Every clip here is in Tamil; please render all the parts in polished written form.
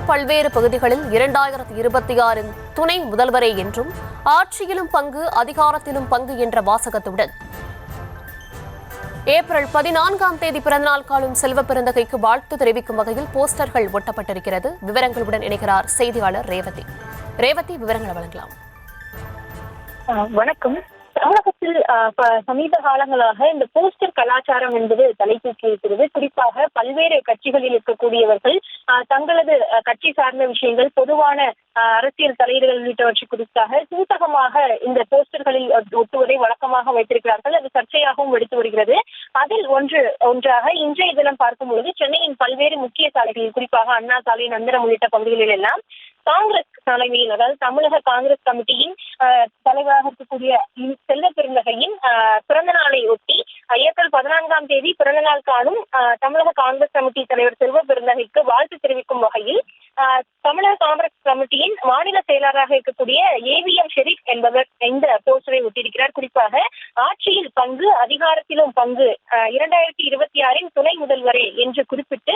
பல்வேறு பகுதிகளில் 2026 துணை முதல்வரே என்றும் ஆட்சியிலும் பங்கு அதிகாரத்திலும் பங்கு என்ற வாசகத்துடன் ஏப்ரல் 14ஆம் தேதி பிறந்தநாள் காணும் செல்வ பெருந்தகைக்கு வாழ்த்து தெரிவிக்கும் வகையில் போஸ்டர்கள் ஒட்டப்பட்டிருக்கிறது. விவரங்களுடன் இணைகிறார் செய்தியாளர் ரேவதி. ரேவதி, விவரங்களை வழங்கலாம். வணக்கம். தமிழகத்தில் சமீப காலங்களாக இந்த போஸ்டர் கலாச்சாரம் என்பது தலை தூக்கி இருக்கிறது. குறிப்பாக பல்வேறு கட்சிகளில் இருக்கக்கூடியவர்கள் தங்களது கட்சி சார்ந்த விஷயங்கள், பொதுவான அரசியல் தலைவர்கள் உள்ளிட்டவற்றை குறித்தாக சூட்டகமாக இந்த போஸ்டர்களில் ஒட்டுவதை வழக்கமாக வைத்திருக்கிறார்கள். அது சர்ச்சையாகவும் எடுத்து வருகிறது. அதில் ஒன்றாக இன்றைய தினம் பார்க்கும்பொழுது சென்னையின் பல்வேறு முக்கிய சாலைகளில், குறிப்பாக அண்ணா சாலை, நந்தனம் உள்ளிட்ட பகுதிகளில் எல்லாம் காங்கிரஸ் தலைமையில், அதாவது தமிழக காங்கிரஸ் கமிட்டியின் தலைவராக இருக்கக்கூடிய செல்வ பெருந்தகையின் பிறந்த நாளை ஒட்டி ஏப்ரல் 14ஆம் தேதி பிறந்த நாள் காணும் தமிழக காங்கிரஸ் கமிட்டி தலைவர் செல்வ பெருந்தகைக்கு வாழ்த்து தெரிவிக்கும் வகையில் தமிழக காங்கிரஸ் கமிட்டியின் மாநில செயலராக இருக்கக்கூடிய ஏவிஎம் ஷெரீப் என்பவர் இந்த போஸ்டரை ஒட்டியிருக்கிறார். குறிப்பாக ஆட்சியில் பங்கு அதிகாரத்திலும் பங்கு 2026 துணை முதல்வரே என்று குறிப்பிட்டு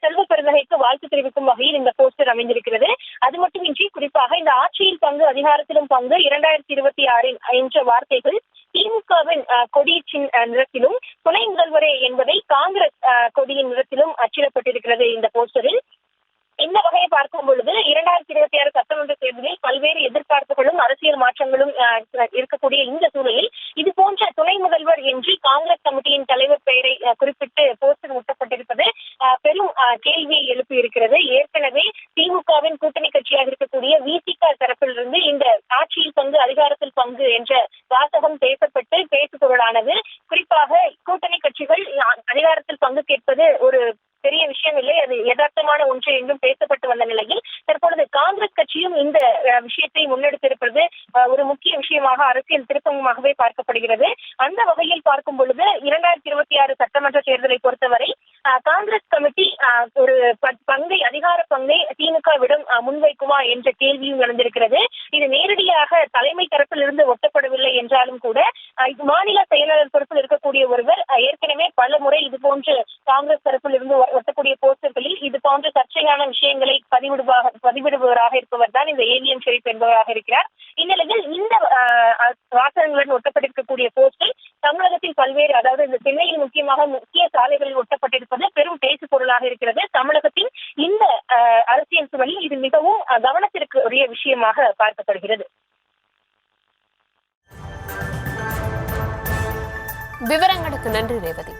செல்வ பெருந்தகைக்கு வாழ்த்து தெரிவிக்கும் வகையில் இந்த போஸ்டர் அமைந்திருக்கிறது. அது மட்டுமின்றி குறிப்பாக இந்த ஆட்சியில் பங்கு அதிகாரத்திலும் பங்கு 2026 என்ற வார்த்தைகள் திமுகவின் கொடி நிறத்திலும், துணை முதல்வரே என்பதை காங்கிரஸ் கொடியின் நிறத்திலும் அச்சிடப்பட்டிருக்கிறது இந்த போஸ்டரில். இந்த வகையை பார்க்கும் பொழுது 2026 சட்டமன்ற தேர்தலில் பல்வேறு எதிர்பார்ப்புகளும் அரசியல் மாற்றங்களும் இருக்கக்கூடிய இந்த சூழலில் இது போன்ற துணை முதல்வர் என்று காங்கிரஸ் கமிட்டியின் தலைவர் பெயரை குறிப்பிட்டு போஸ்டர் ஒட்டப்பட்டிருப்பது பெரும் கேள்வியை எழுப்பியிருக்கிறது. ஏற்கனவே திமுகவின் கூட்டணி கட்சியாக இருக்கக்கூடிய விசிக தரப்பிலிருந்து இந்த ஆட்சியில் பங்கு அதிகாரத்தில் பங்கு என்ற வாசகம் பேசப்பட்டு பேசுபொருளானது. குறிப்பாக கூட்டணி கட்சிகள் அதிகாரத்தில் பங்கு கேட்பது ஒரு பெரிய விஷயம் இல்லை, அது யதார்த்தமான ஒன்று என்றும் பேசப்பட்டு வந்த நிலையில் தற்பொழுது காங்கிரஸ் கட்சியும் இந்த விஷயத்தை முன்னெடுத்திருப்பது ஒரு முக்கிய விஷயமாக, அரசியல் திருப்பமாகவே பார்க்கப்படுகிறது. அந்த வகையில் பார்க்கும் பொழுது 2026 சட்டமன்ற தேர்தலை பொறுத்தவரை காங்கிரஸ் கமிட்டி ஒரு அதிகார பங்கை திமுகவிடம் முன்வைக்குமா என்ற கேள்வியும் எழுந்திருக்கிறது. இது நேரடியாக தலைமை தரப்பில் இருந்து ஒட்டப்படவில்லை என்றாலும் கூட மாநில செயலாளர் பொறுப்பில் இருக்கக்கூடிய ஒருவர் ஏற்கனவே பல முறை இதுபோன்று காங்கிரஸ் தரப்பில் இருந்து ஒட்டக்கூடிய போஸ்டர்களில் இது போன்ற சர்ச்சையான விஷயங்களை பதிவிடுபவராக இருப்பவர் தான் இந்த ஏவிஎம் ஷெரீப் என்பவராக இருக்கிறார். இந்நிலையில் இந்த வாசகங்களுடன் ஒட்டப்பட்டிருக்கக்கூடிய போஸ்டர் தமிழகத்தில் பல்வேறு, அதாவது இந்த சென்னையில் முக்கிய சாலைகளில் ஒட்டப்பட்டிருப்பது பெரும் பேசு பொருளாக இருக்கிறது. தமிழகத்தின் இந்த அரசியல் சூழலில் இது மிகவும் கவனத்திற்கு உரிய விஷயமாக பார்க்கப்படுகிறது. விவரங்களுக்கு நன்றி ரேவதி.